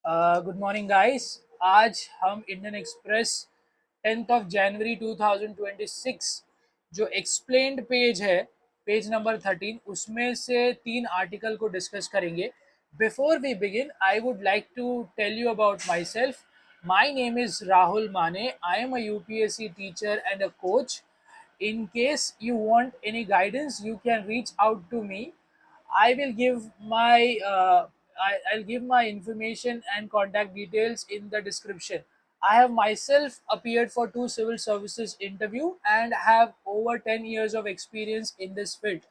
Good morning guys. आज हम Indian express 10 जनवरी 2026 जो एक्सप्लेन्ड पेज है, पेज नंबर 13, उसमें से 3 आर्टिकल को डिस्कस करेंगे। Before we begin, I would like to tell you about myself. My name is Rahul Mane. I am a UPSC teacher and a coach. In case you want any guidance, you can reach out to me. I will give my I'll give my information and contact details in the description. I have myself appeared for 2 civil services interview and have over 10 years of experience in this field.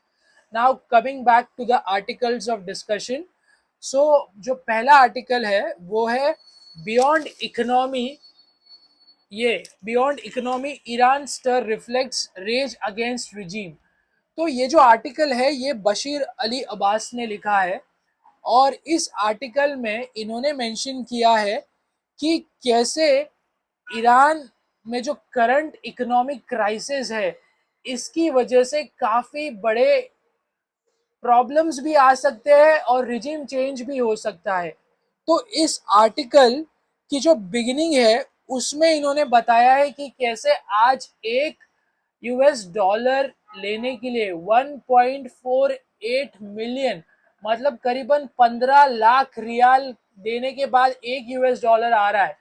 Now coming back to the articles of discussion. So जो पहला article है वो है beyond economy. ये beyond economy, Iran stir reflects rage against regime. तो ये जो article है ये बशीर अली अब्बास ने लिखा है, और इस आर्टिकल में इन्होंने मेंशन किया है कि कैसे ईरान में जो करंट इकोनॉमिक क्राइसिस है इसकी वजह से काफ़ी बड़े प्रॉब्लम्स भी आ सकते हैं और रिजीम चेंज भी हो सकता है. तो इस आर्टिकल की जो बिगिनिंग है उसमें इन्होंने बताया है कि कैसे आज एक $1 लेने के लिए 1.48 मिलियन, मतलब करीबन 15 लाख रियाल देने के बाद $1 आ रहा है.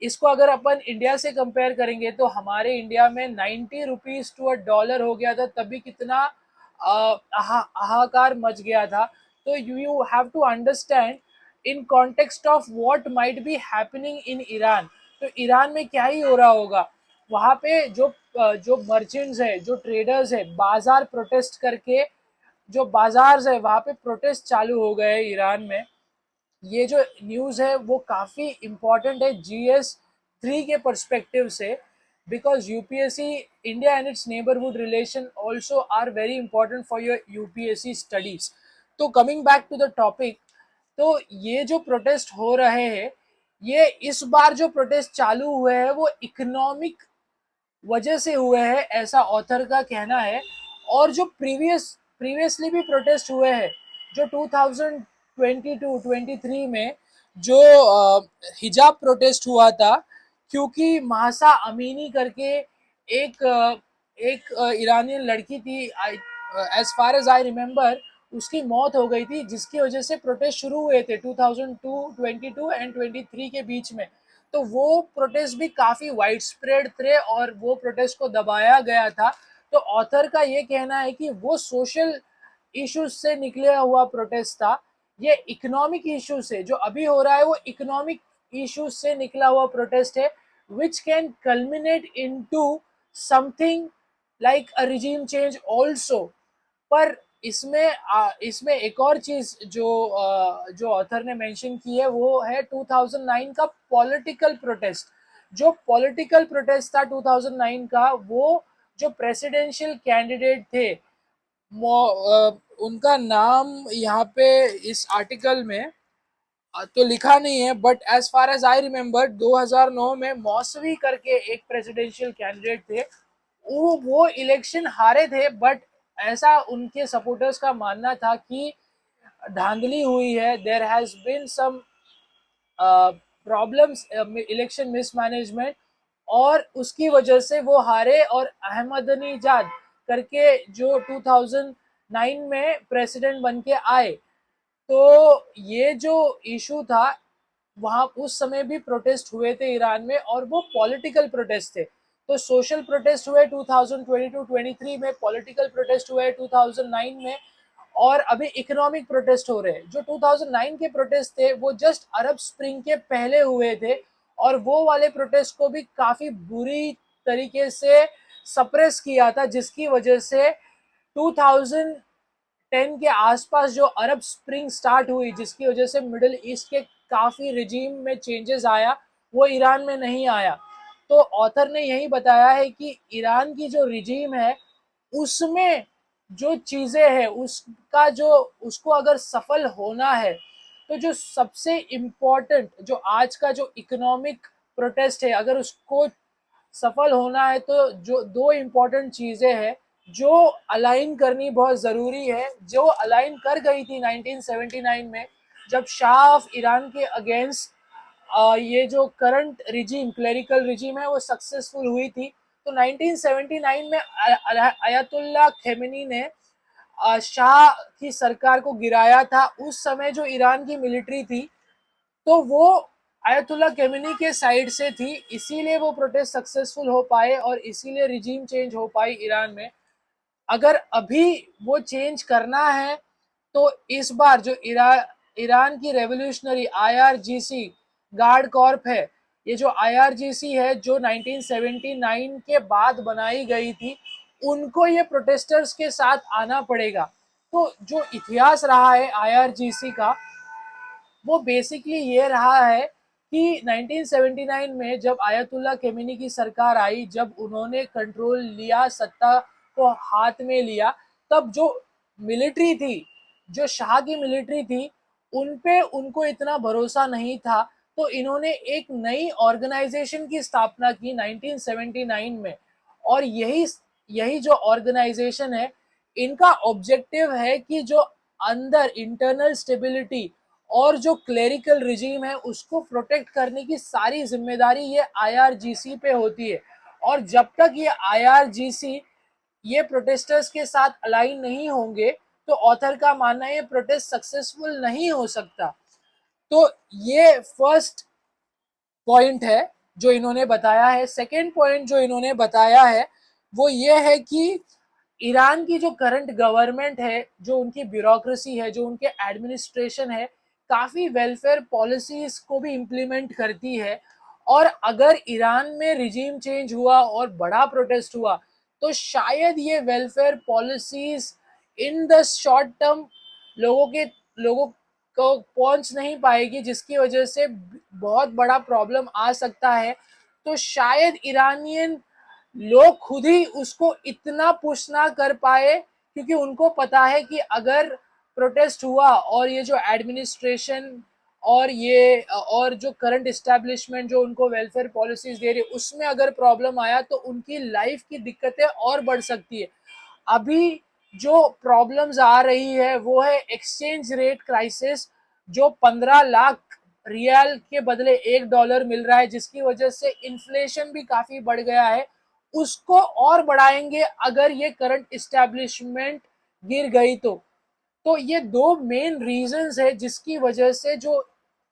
इसको अगर अपन इंडिया से कंपेयर करेंगे तो हमारे इंडिया में 90 रुपीज टू $1 हो गया था, तभी कितना हाहाकार मच गया था. तो you have to understand in context of what might be happening in Iran. तो ईरान में क्या ही हो रहा होगा वहाँ पे. जो मर्चेंट्स है, जो ट्रेडर्स है, बाजार प्रोटेस्ट करके, जो बाजार है वहाँ पे प्रोटेस्ट चालू हो गए ईरान में. ये जो न्यूज़ है वो काफ़ी इम्पॉर्टेंट है GS3 के परस्पेक्टिव से, because UPSC India and its neighbourhood relation also are very important for your UPSC studies. तो coming back to the topic, तो ये जो प्रोटेस्ट हो रहे हैं, ये इस बार जो प्रोटेस्ट चालू हुए हैं वो इकोनॉमिक वजह से हुए हैं, ऐसा ऑथर का कहना है. और जो प्रीवियसली भी प्रोटेस्ट हुए हैं, जो 2022-23 में जो हिजाब प्रोटेस्ट हुआ था, क्योंकि मासा अमीनी करके एक ईरानियन लड़की थी, as far as I remember, उसकी मौत हो गई थी, जिसकी वजह से प्रोटेस्ट शुरू हुए थे 2002, 22 एंड 23 के बीच में. तो वो प्रोटेस्ट भी काफ़ी वाइड स्प्रेड थे और वो प्रोटेस्ट को दबाया गया था. तो ऑथर का ये कहना है कि वो सोशल इश्यूज से निकला हुआ प्रोटेस्ट था. ये इकोनॉमिक इश्यूज से जो अभी हो रहा है वो इकोनॉमिक इश्यूज से निकला हुआ प्रोटेस्ट है, which can culminate into something like a regime change also. पर इसमें एक और चीज जो ऑथर ने मेंशन की है वो है 2009 का पॉलिटिकल प्रोटेस्ट. जो पॉलिटिकल प्रोटेस्ट था 2009 का, वो जो प्रेसिडेंशियल कैंडिडेट थे, उनका नाम यहाँ पे इस आर्टिकल में तो लिखा नहीं है, but as far as I remember 2009 में मौसवी करके एक प्रेसिडेंशियल कैंडिडेट थे. वो इलेक्शन हारे थे, बट ऐसा उनके सपोर्टर्स का मानना था कि धांधली हुई है, there has been some problems, election mismanagement, और उसकी वजह से वो हारे और अहमदनीजाद करके जो 2009 में प्रेसिडेंट बन के आए. तो ये जो इशू था, वहाँ उस समय भी प्रोटेस्ट हुए थे ईरान में, और वो पॉलिटिकल प्रोटेस्ट थे. तो सोशल प्रोटेस्ट हुए 2022-23 में, पॉलिटिकल प्रोटेस्ट हुए 2009 में, और अभी इकोनॉमिक प्रोटेस्ट हो रहे हैं. जो 2009 के प्रोटेस्ट थे वो जस्ट अरब स्प्रिंग के पहले हुए थे, और वो वाले प्रोटेस्ट को भी काफ़ी बुरी तरीके से सप्रेस किया था, जिसकी वजह से 2010 के आसपास जो अरब स्प्रिंग स्टार्ट हुई, जिसकी वजह से मिडिल ईस्ट के काफ़ी रिजीम में चेंजेस आया, वो ईरान में नहीं आया. तो ऑथर ने यही बताया है कि ईरान की जो रिजीम है उसमें जो चीज़ें हैं उसको अगर सफल होना है, तो जो सबसे इम्पोर्टेंट जो आज का जो इकोनॉमिक प्रोटेस्ट है, अगर उसको सफल होना है तो जो 2 इम्पोर्टेंट चीज़ें हैं जो अलाइन करनी बहुत ज़रूरी है, जो अलाइन कर गई थी 1979 में, जब शाह ऑफ ईरान के अगेंस्ट ये जो करंट रिजीम, क्लेरिकल रिजीम है, वो सक्सेसफुल हुई थी। तो 1979 में अयतुल्ला खेमेनी ने शाह की सरकार को गिराया था। उस समय जो ईरान की मिलिट्री थी, तो वो अयतुल्ला खेमेनी के साइड से थी, इसीलिए वो प्रोटेस्ट सक्सेसफुल हो पाए और इसीलिए रिजीम चेंज हो पाई ईरान में। अगर अभी वो चेंज करना है तो इस बार जो ईरान की रेवोल्यूशनरी आईआरजीसी गार्ड कॉर्प है, ये जो आईआरजीसी है जो 1979 के बाद बनाई गई थी, उनको ये प्रोटेस्टर्स के साथ आना पड़ेगा। तो जो इतिहास रहा है आईआरजीसी का, वो बेसिकली ये रहा है कि 1979 में जब आयतुल्ला खेमेनी की सरकार आई, जब उन्होंने कंट्रोल लिया, सत्ता को हाथ में लिया, तब जो मिलिट्री थी, जो शाह की मिलिट्री थी, उन पे उनको इतना भरोसा नहीं था। तो इन्होंने एक नई ऑर्गेनाइजेशन की स्थापना की 1979 में, और यही यही जो ऑर्गेनाइजेशन है, इनका ऑब्जेक्टिव है कि जो अंदर इंटरनल स्टेबिलिटी और जो क्लेरिकल रिजीम है उसको प्रोटेक्ट करने की सारी जिम्मेदारी ये आईआरजीसी पे होती है। और जब तक ये आईआरजीसी ये प्रोटेस्टर्स के साथ अलाइन नहीं होंगे, तो ऑथर का मानना है ये प्रोटेस्ट सक्सेसफुल नहीं हो सकता। तो ये फर्स्ट पॉइंट है जो इन्होंने बताया है। सेकेंड पॉइंट जो इन्होंने बताया है वो ये है कि ईरान की जो करंट गवर्नमेंट है, जो उनकी ब्यूरोक्रेसी है, जो उनके एडमिनिस्ट्रेशन है, काफ़ी वेलफेयर पॉलिसीज को भी इम्प्लीमेंट करती है। और अगर ईरान में रिजीम चेंज हुआ और बड़ा प्रोटेस्ट हुआ, तो शायद ये welfare policies in the short term लोगों को पहुंच नहीं पाएगी, जिसकी वजह से बहुत बड़ा प्रॉब्लम आ सकता है। तो शायद ईरानियन लोग खुद ही उसको इतना पुश ना कर पाए, क्योंकि उनको पता है कि अगर प्रोटेस्ट हुआ और ये जो एडमिनिस्ट्रेशन और जो करंट इस्टेब्लिशमेंट जो उनको वेलफेयर पॉलिसीज दे रही है, उसमें अगर प्रॉब्लम आया तो उनकी लाइफ की दिक्कतें और बढ़ सकती है। अभी जो प्रॉब्लम्स आ रही है वो है एक्सचेंज रेट क्राइसिस, जो 15 लाख रियाल के बदले $1 मिल रहा है, जिसकी वजह से इन्फ्लेशन भी काफी बढ़ गया है। उसको और बढ़ाएंगे अगर ये करंट इस्टेब्लिशमेंट गिर गई तो ये दो मेन रीजंस है जिसकी वजह से जो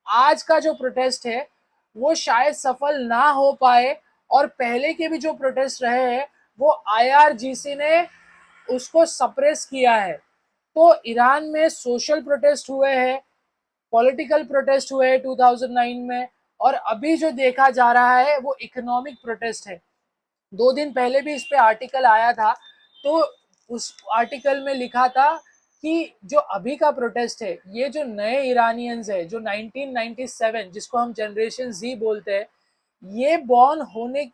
आज का जो प्रोटेस्ट है वो शायद सफल ना हो पाए। और पहले के भी जो प्रोटेस्ट रहे हैं वो आईआरजीसी ने उसको सप्रेस किया है। तो ईरान में सोशल प्रोटेस्ट हुए हैं, पॉलिटिकल प्रोटेस्ट हुए हैं 2009 में, और अभी जो देखा जा रहा है वो इकोनॉमिक प्रोटेस्ट है। 2 दिन पहले भी इस पे आर्टिकल आया था, तो उस आर्टिकल में लिखा था कि जो अभी का प्रोटेस्ट है, ये जो नए ईरानियंस है, जो 1997 जिसको हम जनरेशन जी बोलते हैं, ये बॉर्न होने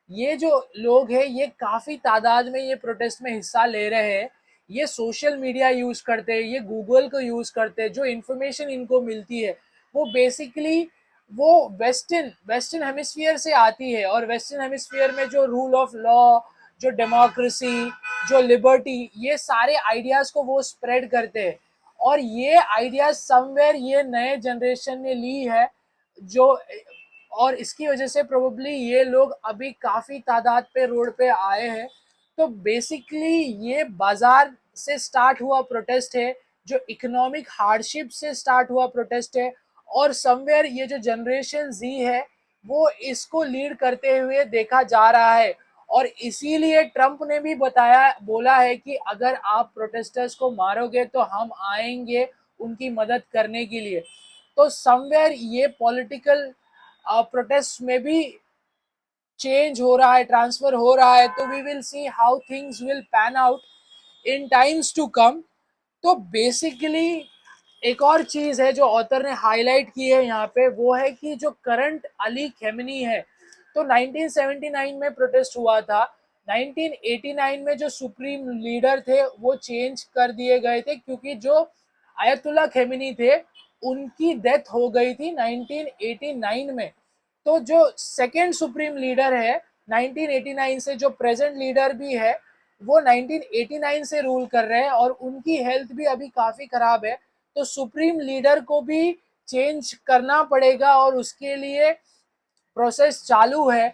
ये जो लोग हैं, ये काफ़ी तादाद में ये प्रोटेस्ट में हिस्सा ले रहे हैं। ये सोशल मीडिया यूज़ करते हैं, ये गूगल को यूज़ करते हैं, जो इन्फॉर्मेशन इनको मिलती है वो बेसिकली वो वेस्टर्न हेमिस्फीयर से आती है। और वेस्टर्न हेमिस्फीयर में जो रूल ऑफ लॉ, जो डेमोक्रेसी, जो लिबर्टी, ये सारे आइडियाज़ को वो स्प्रेड करते हैं। और ये आइडियाज़ समवेयर ये नए जनरेशन ने ली है, जो और इसकी वजह से प्रोबेबली ये लोग अभी काफ़ी तादाद पे रोड पे आए हैं। तो बेसिकली ये बाजार से स्टार्ट हुआ प्रोटेस्ट है, जो इकोनॉमिक हार्डशिप से स्टार्ट हुआ प्रोटेस्ट है, और समवेयर ये जो जनरेशन जी है वो इसको लीड करते हुए देखा जा रहा है। और इसीलिए ट्रंप ने भी बोला है कि अगर आप प्रोटेस्टर्स को मारोगे तो हम आएंगे उनकी मदद करने के लिए। तो समवेयर ये पॉलिटिकल प्रोटेस्ट में भी चेंज हो रहा है, ट्रांसफर हो रहा है। तो we will see how things will pan out in times to come. तो बेसिकली एक और चीज है जो ऑथर ने हाईलाइट की है यहाँ पे, वो है कि जो करंट अली खेमनी है, तो 1979 में प्रोटेस्ट हुआ था। 1989 में जो सुप्रीम लीडर थे वो चेंज कर दिए गए थे, क्योंकि जो आयतुल्ला खेमनी थे उनकी डेथ हो गई थी 1989 में। तो जो सेकेंड सुप्रीम लीडर है 1989 से, जो प्रेजेंट लीडर भी है, वो 1989 से रूल कर रहे हैं और उनकी हेल्थ भी अभी काफ़ी ख़राब है। तो सुप्रीम लीडर को भी चेंज करना पड़ेगा और उसके लिए प्रोसेस चालू है।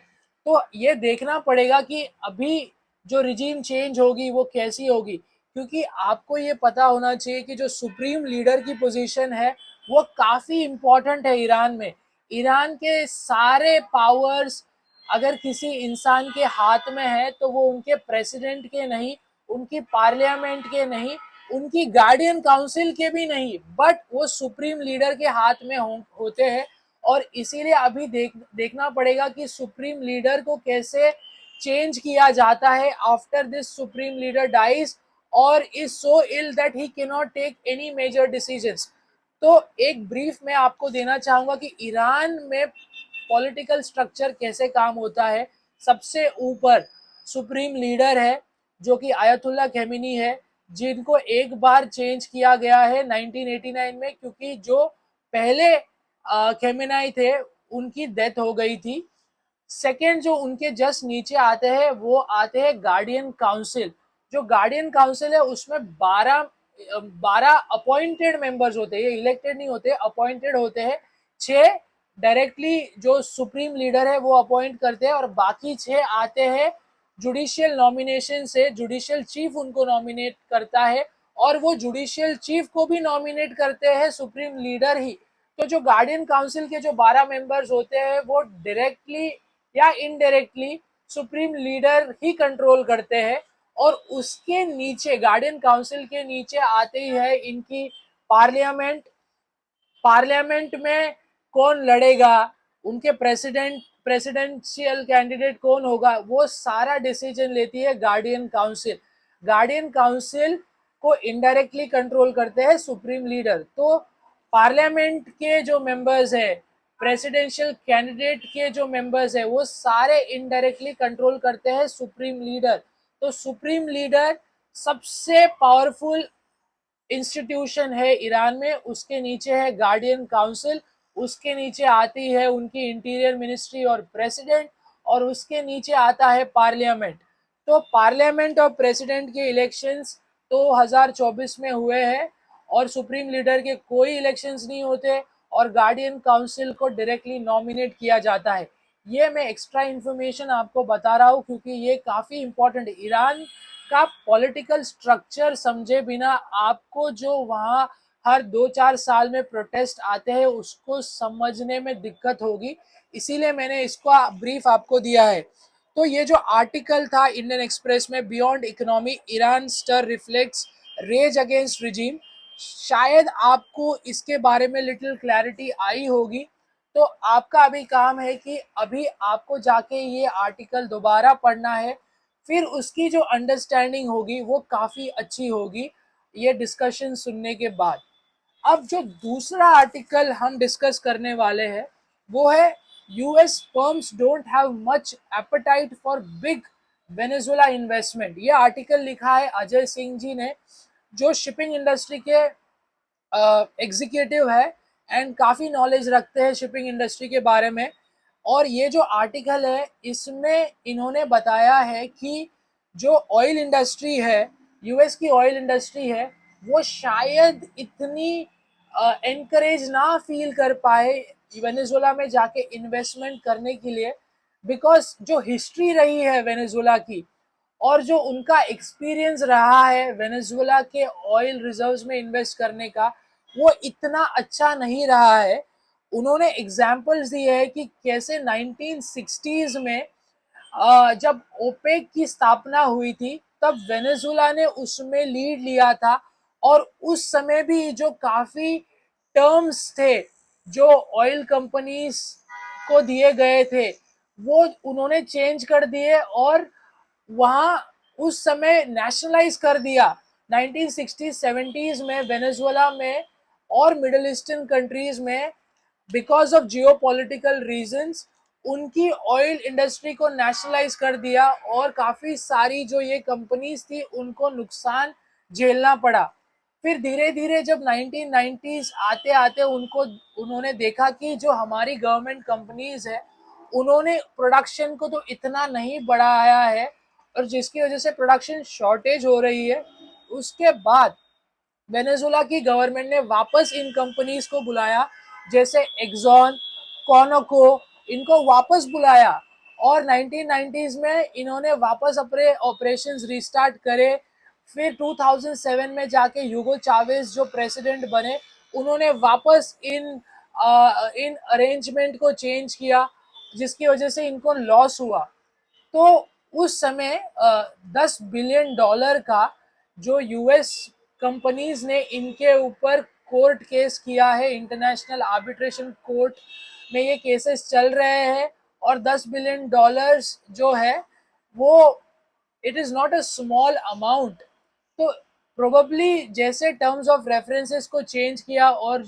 तो ये देखना पड़ेगा कि अभी जो रिजीम चेंज होगी वो कैसी होगी, क्योंकि आपको ये पता होना चाहिए कि जो सुप्रीम लीडर की पोजीशन है वो काफ़ी इम्पोर्टेंट है ईरान में। ईरान के सारे पावर्स अगर किसी इंसान के हाथ में है तो वो उनके प्रेसिडेंट के नहीं, उनकी पार्लियामेंट के नहीं, उनकी गार्डियन काउंसिल के भी नहीं, बट वो सुप्रीम लीडर के हाथ में होते हैं। और इसीलिए अभी देखना पड़ेगा कि सुप्रीम लीडर को कैसे चेंज किया जाता है after this supreme leader dies और is so ill that he can not take any major decisions. तो एक ब्रीफ मैं आपको देना चाहूंगा कि ईरान में पॉलिटिकल स्ट्रक्चर कैसे काम होता है। सबसे ऊपर सुप्रीम लीडर है जो कि आयतुल्ला खेमेनी है, जिनको एक बार चेंज किया गया है 1989 में, क्योंकि जो पहले खेमेनाई थे उनकी डेथ हो गई थी। सेकेंड जो उनके जस्ट नीचे आते हैं वो आते हैं गार्डियन काउंसिल। जो गार्डियन काउंसिल है उसमें 12 अपॉइंटेड मेंबर्स होते हैं, ये इलेक्टेड नहीं होते, अपॉइंटेड होते हैं। 6 डायरेक्टली जो सुप्रीम लीडर है वो अपॉइंट करते हैं और बाकी 6 आते हैं जुडिशियल नॉमिनेशन से। जुडिशियल चीफ उनको नॉमिनेट करता है और वो जुडिशियल चीफ को भी नॉमिनेट करते हैं सुप्रीम लीडर ही। तो जो गार्डियन काउंसिल के जो 12 मेंबर्स होते हैं वो डायरेक्टली या इनडायरेक्टली सुप्रीम लीडर ही कंट्रोल करते हैं। और उसके नीचे गार्डियन काउंसिल के नीचे आते ही है इनकी पार्लियामेंट। पार्लियामेंट में कौन लड़ेगा, उनके प्रेसिडेंशियल कैंडिडेट कौन होगा, वो सारा डिसीजन लेती है गार्डियन काउंसिल। गार्डियन काउंसिल को इनडायरेक्टली कंट्रोल करते हैं सुप्रीम लीडर। तो पार्लियामेंट के जो मेंबर्स है, प्रेसिडेंशियल कैंडिडेट के जो मेंबर्स है, वो सारे इनडायरेक्टली कंट्रोल करते हैं सुप्रीम लीडर। तो सुप्रीम लीडर सबसे पावरफुल इंस्टीट्यूशन है ईरान में। उसके नीचे है गार्डियन काउंसिल, उसके नीचे आती है उनकी इंटीरियर मिनिस्ट्री और प्रेसिडेंट, और उसके नीचे आता है पार्लियामेंट। तो पार्लियामेंट और प्रेसिडेंट के इलेक्शंस 2024 में हुए हैं और सुप्रीम लीडर के कोई इलेक्शंस नहीं होते और गार्डियन काउंसिल को डायरेक्टली नॉमिनेट किया जाता है। ये मैं एक्स्ट्रा इन्फॉर्मेशन आपको बता रहा हूँ क्योंकि ये काफ़ी इंपॉर्टेंट है। ईरान का पॉलिटिकल स्ट्रक्चर समझे बिना आपको जो वहाँ हर 2-4 साल में प्रोटेस्ट आते हैं उसको समझने में दिक्कत होगी, इसीलिए मैंने इसको ब्रीफ आपको दिया है। तो ये जो आर्टिकल था इंडियन एक्सप्रेस में, beyond economy Iran stir reflects rage against regime, शायद आपको इसके बारे में लिटिल क्लैरिटी आई होगी। तो आपका अभी काम है कि अभी आपको जाके ये आर्टिकल दोबारा पढ़ना है, फिर उसकी जो अंडरस्टैंडिंग होगी वो काफ़ी अच्छी होगी ये डिस्कशन सुनने के बाद। अब जो दूसरा आर्टिकल हम डिस्कस करने वाले हैं वो है US firms don't have much apatite for big Venezuela investment. ये आर्टिकल लिखा है अजय सिंह जी ने, जो शिपिंग इंडस्ट्री के एग्जीक्यूटिव है एंड काफ़ी नॉलेज रखते हैं शिपिंग इंडस्ट्री के बारे में। और ये जो आर्टिकल है इसमें इन्होंने बताया है कि जो ऑयल इंडस्ट्री है, यूएस की ऑयल इंडस्ट्री है, वो शायद इतनी एनकरेज ना फील कर पाए वेनेजुएला में जाके इन्वेस्टमेंट करने के लिए, बिकॉज जो हिस्ट्री रही है वेनेजुएला की और जो उनका एक्सपीरियंस रहा है वेनेजुएला के ऑयल रिजर्व्स में इन्वेस्ट करने का, वो इतना अच्छा नहीं रहा है। उन्होंने एग्जाम्पल्स दिए हैं कि कैसे 1960s में जब ओपेक की स्थापना हुई थी तब वेनेजुएला ने उसमें लीड लिया था और उस समय भी जो काफ़ी टर्म्स थे जो ऑयल कंपनीज को दिए गए थे वो उन्होंने चेंज कर दिए और वहाँ उस समय नेशनलाइज कर दिया। 1960s-70s में वेनेजुएला में और मिडिल ईस्टर्न कंट्रीज में बिकॉज ऑफ जियोपॉलिटिकल रीजंस उनकी ऑयल इंडस्ट्री को नेशनलाइज कर दिया और काफ़ी सारी जो ये कंपनीज थी उनको नुकसान झेलना पड़ा। फिर धीरे धीरे जब 1990s आते आते उन्होंने देखा कि जो हमारी गवर्नमेंट कंपनीज है उन्होंने प्रोडक्शन को तो इतना नहीं बढ़ाया है और जिसकी वजह से प्रोडक्शन शॉर्टेज हो रही है। उसके बाद वेनेजुला की गवर्नमेंट ने वापस इन कंपनीज को बुलाया, जैसे एक्सॉन, कॉनोको, इनको वापस बुलाया और 1990s में इन्होंने वापस अपने ऑपरेशंस रिस्टार्ट करे। फिर 2007 में जाके यूगो चावेज जो प्रेसिडेंट बने, उन्होंने वापस इन अरेंजमेंट को चेंज किया, जिसकी वजह से इनको लॉस हुआ। तो उस समय 10 बिलियन डॉलर का जो यूएस कंपनीज ने इनके ऊपर कोर्ट केस किया है, इंटरनेशनल आर्बिट्रेशन कोर्ट में ये केसेस चल रहे हैं। और 10 बिलियन डॉलर्स जो है वो it is not a small amount. तो प्रोबेबली जैसे टर्म्स ऑफ रेफरेंसेस को चेंज किया और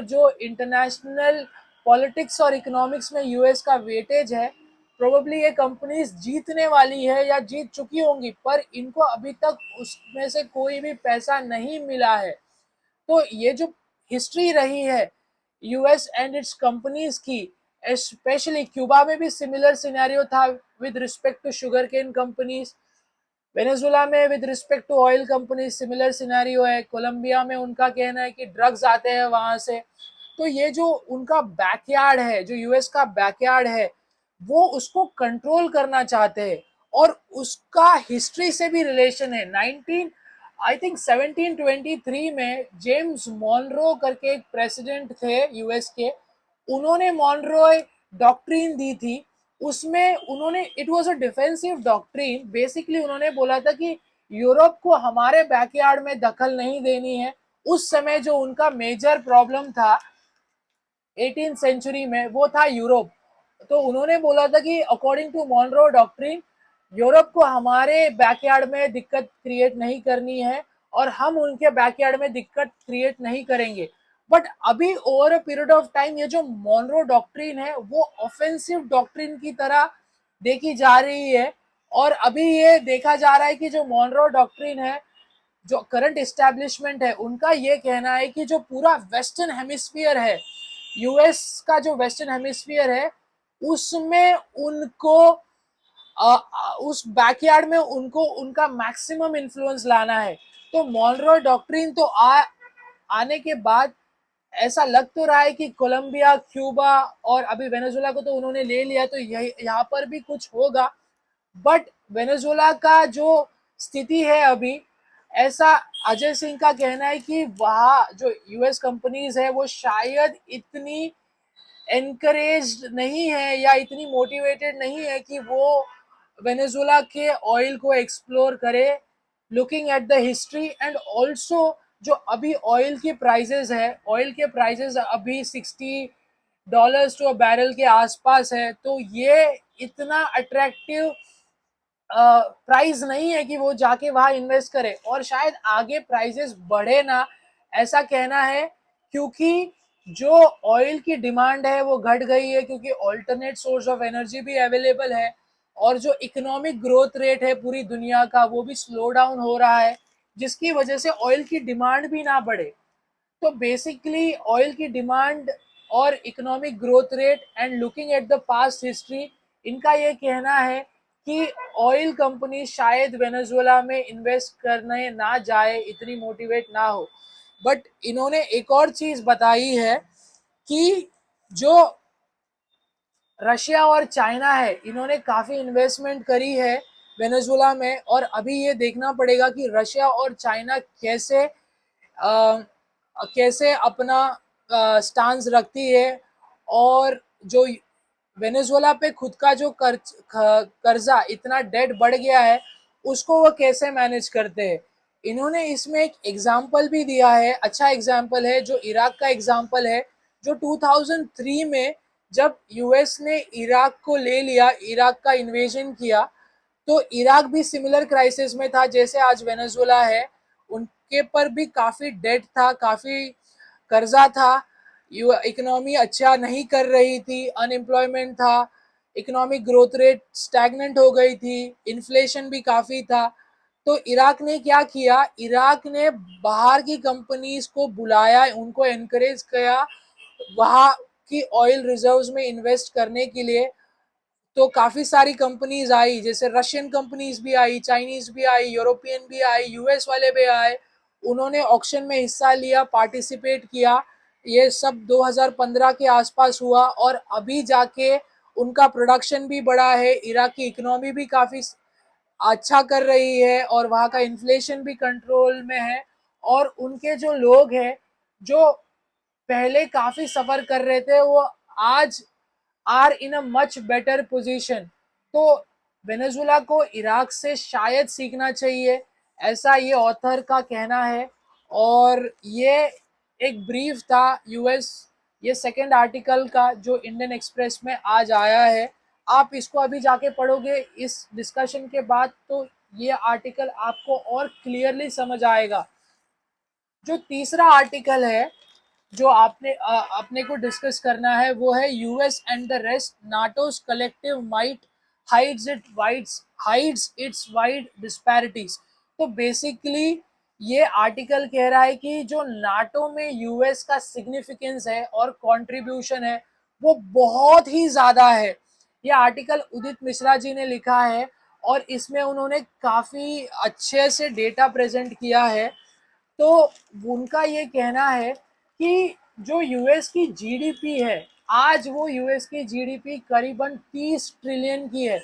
जो इंटरनेशनल पॉलिटिक्स और इकोनॉमिक्स में यूएस का वेटेज है, प्रोबेबली ये कंपनीज जीतने वाली है या जीत चुकी होंगी, पर इनको अभी तक उसमें से कोई भी पैसा नहीं मिला है। तो ये जो हिस्ट्री रही है यूएस एंड इट्स कंपनीज की, स्पेशली क्यूबा में भी सिमिलर सिनेरियो था with respect to sugar cane companies, Venezuela में with respect to oil company similar scenario है, कोलंबिया में उनका कहना है कि ड्रग्स आते हैं वहां से। तो ये जो उनका बैकयार्ड है, जो यूएस का बैकयार्ड है, वो उसको कंट्रोल करना चाहते हैं। और उसका हिस्ट्री से भी रिलेशन है। 19 आई थिंक 1723 में जेम्स मॉनरो करके एक प्रेसिडेंट थे यूएस के, उन्होंने मॉनरोय डॉक्ट्रिन दी थी। उसमें उन्होंने, it was a defensive doctrine, basically उन्होंने बोला था कि यूरोप को हमारे बैकयार्ड में दखल नहीं देनी है। उस समय जो उनका मेजर प्रॉब्लम था 18th सेंचुरी में, वो था यूरोप। तो उन्होंने बोला था कि according to Monroe doctrine, Europe को हमारे बैकयार्ड में दिक्कत क्रिएट नहीं करनी है और हम उनके बैकयार्ड में दिक्कत क्रिएट नहीं करेंगे। बट अभी over a period of time ये जो मॉनरो डॉक्ट्रिन है वो ऑफेंसिव डॉक्ट्रिन की तरह देखी जा रही है। और अभी ये देखा जा रहा है कि जो मॉनरो डॉक्ट्रिन है, जो करंट इस्टेब्लिशमेंट है, उनका ये कहना है कि जो पूरा वेस्टर्न हेमिस्फीयर है, यूएस का जो वेस्टर्न हेमिस्फीयर है, उसमें उनको उस बैकयार्ड में उनको उनका मैक्सिमम इन्फ्लुएंस लाना है। तो मॉनरो डॉक्ट्रिन तो आने के बाद ऐसा लग तो रहा है कि कोलंबिया, क्यूबा और अभी वेनेजुला को तो उन्होंने ले लिया, तो यहाँ पर भी कुछ होगा। बट वेनेजुला का जो स्थिति है अभी, ऐसा अजय सिंह का कहना है कि वहाँ जो यूएस कंपनीज है वो शायद इतनी एनकरेज्ड नहीं है या इतनी मोटिवेटेड नहीं है कि वो वेनेजुला के ऑयल को एक्सप्लोर करे, looking at the history. And also जो अभी ऑयल के प्राइजेस है, ऑयल के प्राइजेस अभी $60 टू बैरल के आसपास है। तो ये इतना अट्रैक्टिव प्राइस नहीं है कि वो जाके वहां इन्वेस्ट करे, और शायद आगे प्राइसेस बढ़े ना, ऐसा कहना है। क्योंकि जो ऑयल की डिमांड है वो घट गई है, क्योंकि ऑल्टरनेट सोर्स ऑफ एनर्जी भी अवेलेबल है, और जो इकोनॉमिक ग्रोथ रेट है पूरी दुनिया का वो भी स्लो डाउन हो रहा है, जिसकी वजह से ऑयल की डिमांड भी ना बढ़े। तो बेसिकली ऑयल की डिमांड और economic growth rate and looking at the past history, इनका ये कहना है कि ऑयल कंपनी शायद वेनेजुएला में इन्वेस्ट करने ना जाए, इतनी मोटिवेट ना हो। बट इन्होंने एक और चीज बताई है कि जो रशिया और चाइना है, इन्होंने काफ़ी इन्वेस्टमेंट करी है वेनेजुएला में। और अभी ये देखना पड़ेगा कि रशिया और चाइना कैसे अपना स्टांस रखती है, और जो वेनेजुएला पे खुद का जो कर्जा इतना डेट बढ़ गया है, उसको वो कैसे मैनेज करते हैं। इन्होंने इसमें एक एग्जाम्पल भी दिया है, अच्छा एग्जाम्पल है, जो इराक का एग्जाम्पल है। जो 2003 में जब यूएस ने इराक को ले लिया, इराक का इन्वेजन किया, तो इराक भी सिमिलर क्राइसिस में था जैसे आज वेनेजुएला है। उनके पर भी काफ़ी डेट था, काफ़ी कर्जा था, इकोनॉमी अच्छा नहीं कर रही थी, अनएम्प्लॉयमेंट था, इकोनॉमिक ग्रोथ रेट स्टैग्नेंट हो गई थी, इन्फ्लेशन भी काफ़ी था। तो इराक ने क्या किया, इराक ने बाहर की कंपनीज को बुलाया, उनको एनकरेज किया वहाँ की ऑयल रिजर्व्स में इन्वेस्ट करने के लिए। तो काफ़ी सारी कंपनीज आई, जैसे रशियन कंपनीज भी आई, चाइनीज भी आई, यूरोपियन भी आई, यूएस वाले भी आए। उन्होंने ऑक्शन में हिस्सा लिया, पार्टिसिपेट किया। ये सब 2015 के आसपास हुआ और अभी जाके उनका प्रोडक्शन भी बढ़ा है, इराक की इकोनॉमी भी काफ़ी अच्छा कर रही है और वहाँ का इन्फ्लेशन भी कंट्रोल में है। और उनके जो लोग हैं जो पहले काफ़ी सफ़र कर रहे थे, वो आज are in a much better position. तो वेनेजुएला को इराक से शायद सीखना चाहिए, ऐसा ये ऑथर का कहना है। और ये एक ब्रीफ था यूएस, ये सेकंड आर्टिकल का जो इंडियन एक्सप्रेस में आज आया है। आप इसको अभी जाके पढ़ोगे इस डिस्कशन के बाद, तो ये आर्टिकल आपको और क्लियरली समझ आएगा। जो तीसरा आर्टिकल है जो अपने को डिस्कस करना है, वो है US and the rest, NATO's collective might hides its wide disparities. तो बेसिकली ये आर्टिकल कह रहा है कि जो नाटो में यूएस का सिग्निफिकेंस है और कंट्रीब्यूशन है वो बहुत ही ज़्यादा है। ये आर्टिकल उदित मिश्रा जी ने लिखा है और इसमें उन्होंने काफ़ी अच्छे से डेटा प्रेजेंट किया है। तो उनका ये कहना है कि जो यूएस की जीडीपी है, आज वो यूएस की जीडीपी करीबन 30 ट्रिलियन की है।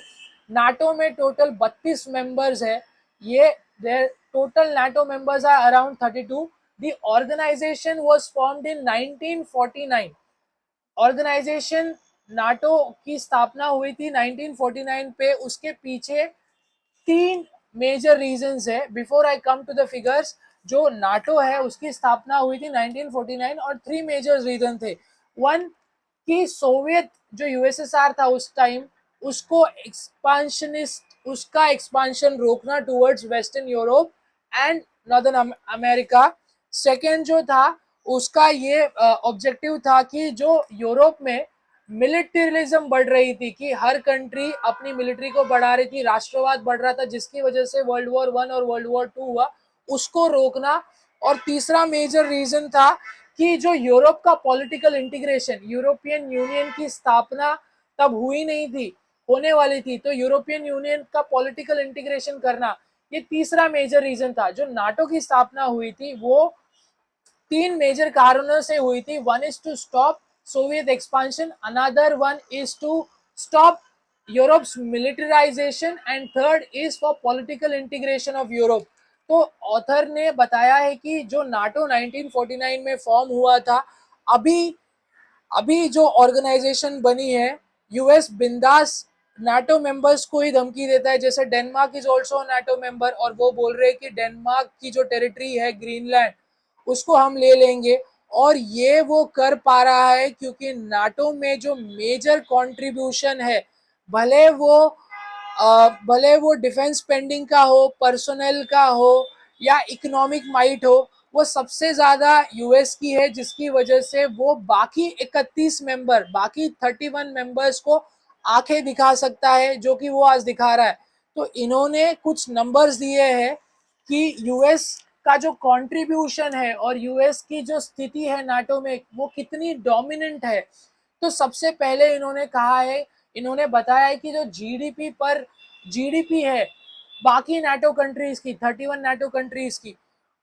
नाटो में टोटल 32 मेंबर्स है। ये total NATO members are around 32। The organisation was formed in 1949। Organisation NATO की स्थापना हुई थी 1949 पे। उसके पीछे तीन मेजर रीजंस है। Before I come to the figures, जो नाटो है उसकी स्थापना हुई थी 1949 और थ्री मेजर रीजन थे। वन, कि सोवियत जो यूएसएसआर था उस टाइम, उसको उसका एक्सपांशन रोकना towards western Europe and northern America. Second जो था उसका ये ऑब्जेक्टिव था कि जो यूरोप में मिलिटरिज्म बढ़ रही थी, कि हर कंट्री अपनी मिलिट्री को बढ़ा रही थी, राष्ट्रवाद बढ़ रहा था जिसकी वजह से वर्ल्ड वॉर 1 और वर्ल्ड वॉर 2 हुआ, उसको रोकना। और तीसरा मेजर रीजन था कि जो यूरोप का पॉलिटिकल इंटीग्रेशन, यूरोपियन यूनियन की स्थापना तब हुई नहीं थी, होने वाली थी, तो यूरोपियन यूनियन का पॉलिटिकल इंटीग्रेशन करना, ये तीसरा मेजर रीजन था। जो नाटो की स्थापना हुई थी वो तीन मेजर कारणों से हुई थी। One is to stop Soviet expansion, another one is to stop Europe's militarisation and third is for political integration of Europe. तो ऑथर ने बताया है कि जो नाटो 1949 में फॉर्म हुआ था, अभी अभी जो ऑर्गेनाइजेशन बनी है, यूएस बिंदास नाटो मेंबर्स को ही धमकी देता है। जैसे Denmark is also NATO member और वो बोल रहे हैं कि डेनमार्क की जो टेरिटरी है ग्रीनलैंड, उसको हम ले लेंगे। और ये वो कर पा रहा है क्योंकि नाटो में जो मेजर कंट्रीब्यूशन है, भले वो भले वो डिफेंस स्पेंडिंग का हो, पर्सनल का हो या इकोनॉमिक माइट हो, वो सबसे ज़्यादा यूएस की है, जिसकी वजह से वो बाकी 31 मेंबर, बाकी 31 मेंबर्स को आंखें दिखा सकता है, जो कि वो आज दिखा रहा है। तो इन्होंने कुछ नंबर्स दिए हैं कि यूएस का जो कंट्रीब्यूशन है और यूएस की जो स्थिति है नाटो में, वो कितनी डोमिनेंट है। तो सबसे पहले इन्होंने कहा है, इन्होंने बताया है कि जो जीडीपी है बाकी नाटो कंट्रीज की, 31 नाटो कंट्रीज की,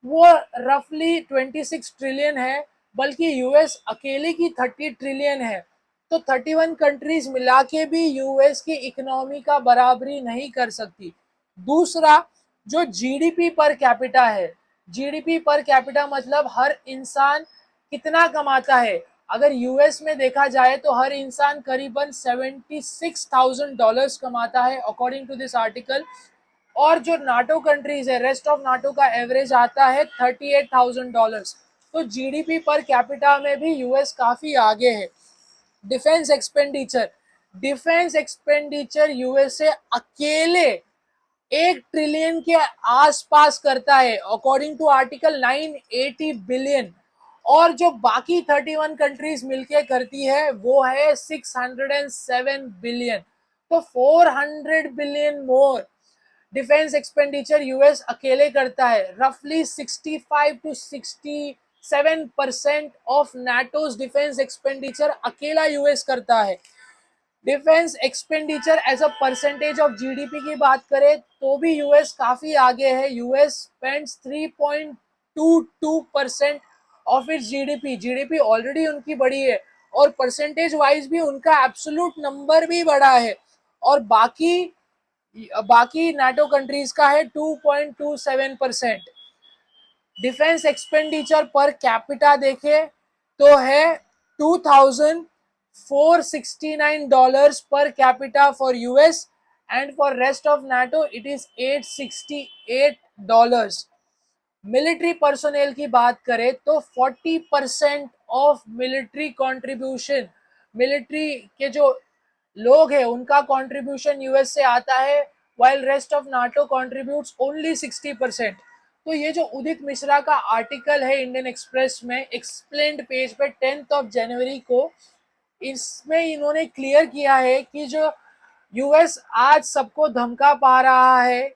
वो रफली 26 ट्रिलियन है, बल्कि यूएस अकेले की 30 ट्रिलियन है। तो 31 कंट्रीज मिला के भी यूएस की इकोनॉमी का बराबरी नहीं कर सकती। दूसरा, जो जीडीपी पर कैपिटा है, जीडीपी पर कैपिटा मतलब हर इंसान कितना कमाता है। अगर यूएस में देखा जाए तो हर इंसान करीबन $76,000 कमाता है अकॉर्डिंग टू दिस आर्टिकल। और जो नाटो कंट्रीज है, रेस्ट ऑफ नाटो का एवरेज आता है $38,000। तो जीडीपी पर कैपिटा में भी यूएस काफी आगे है। डिफेंस एक्सपेंडिचर यूएसए अकेले 1 ट्रिलियन के आसपास करता है अकॉर्डिंग टू आर्टिकल 980 बिलियन। और जो बाकी 31 कंट्रीज मिलके करती है वो है 607 बिलियन। तो 400 billion more defence expenditure US अकेले करता है। रफली 65 to 67% of NATO's defence expenditure अकेला यूएस करता है। Defence expenditure as a percentage of GDP की बात करें तो भी यूएस काफी आगे है। US spends 2% of its GDP. GDP already उनकी बड़ी है और परसेंटेज वाइज भी उनका एब्सोल्यूट नंबर भी बड़ा है, और बाकी नाटो कंट्रीज का है 2.27%। डिफेंस एक्सपेंडिचर पर कैपिटा देखे तो है $2,469 per capita for US, and for rest of NATO it is $868। Military personnel की बात करें तो 40% ऑफ मिलिट्री कंट्रीब्यूशन, मिलिट्री के जो लोग हैं उनका कंट्रीब्यूशन यूएस से आता है, while rest of NATO contributes only 60%। तो ये जो उदित मिश्रा का आर्टिकल है इंडियन एक्सप्रेस में एक्सप्लेन्ड पेज पे 10 जनवरी को, इसमें इन्होंने क्लियर किया है कि जो यूएस आज सबको धमका पा रहा है,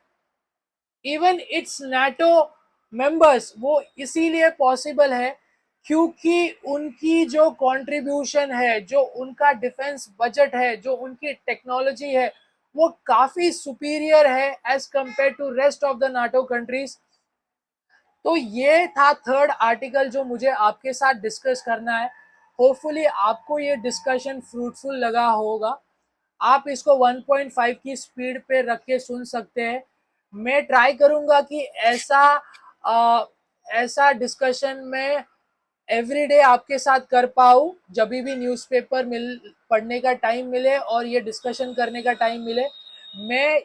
इवन इट्स नाटो मेंबर्स, वो इसीलिए पॉसिबल है क्योंकि उनकी जो कंट्रीब्यूशन है, जो उनका डिफेंस बजट है, जो उनकी टेक्नोलॉजी है, वो काफी सुपीरियर है as compared to rest of the NATO countries. तो ये था थर्ड आर्टिकल जो मुझे आपके साथ डिस्कस करना है। होपफुली आपको ये डिस्कशन फ्रूटफुल लगा होगा। आप इसको 1.5 की स्पीड पे रख के सुन सकते हैं। मैं ट्राई करूंगा कि ऐसा डिस्कशन में एवरीडे आपके साथ कर पाऊँ, जब भी न्यूज़पेपर पढ़ने का टाइम मिले और ये डिस्कशन करने का टाइम मिले। मैं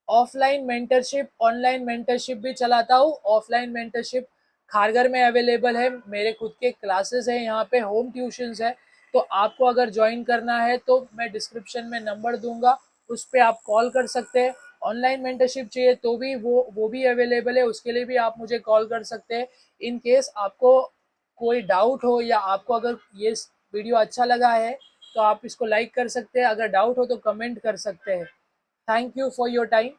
ऑफलाइन मेंटरशिप, ऑनलाइन मेंटरशिप भी चलाता हूँ। ऑफलाइन मेंटरशिप खारघर में अवेलेबल है, मेरे खुद के क्लासेस हैं यहाँ पे, होम ट्यूशंस है। तो आपको अगर ज्वाइन करना है तो मैं डिस्क्रिप्शन में नंबर दूंगा, उस पर आप कॉल कर सकते हैं। ऑनलाइन मेंटरशिप चाहिए तो भी वो भी अवेलेबल है, उसके लिए भी आप मुझे कॉल कर सकते हैं। इन केस आपको कोई डाउट हो या आपको अगर ये वीडियो अच्छा लगा है तो आप इसको लाइक कर सकते हैं, अगर डाउट हो तो कमेंट कर सकते हैं। Thank you for your time.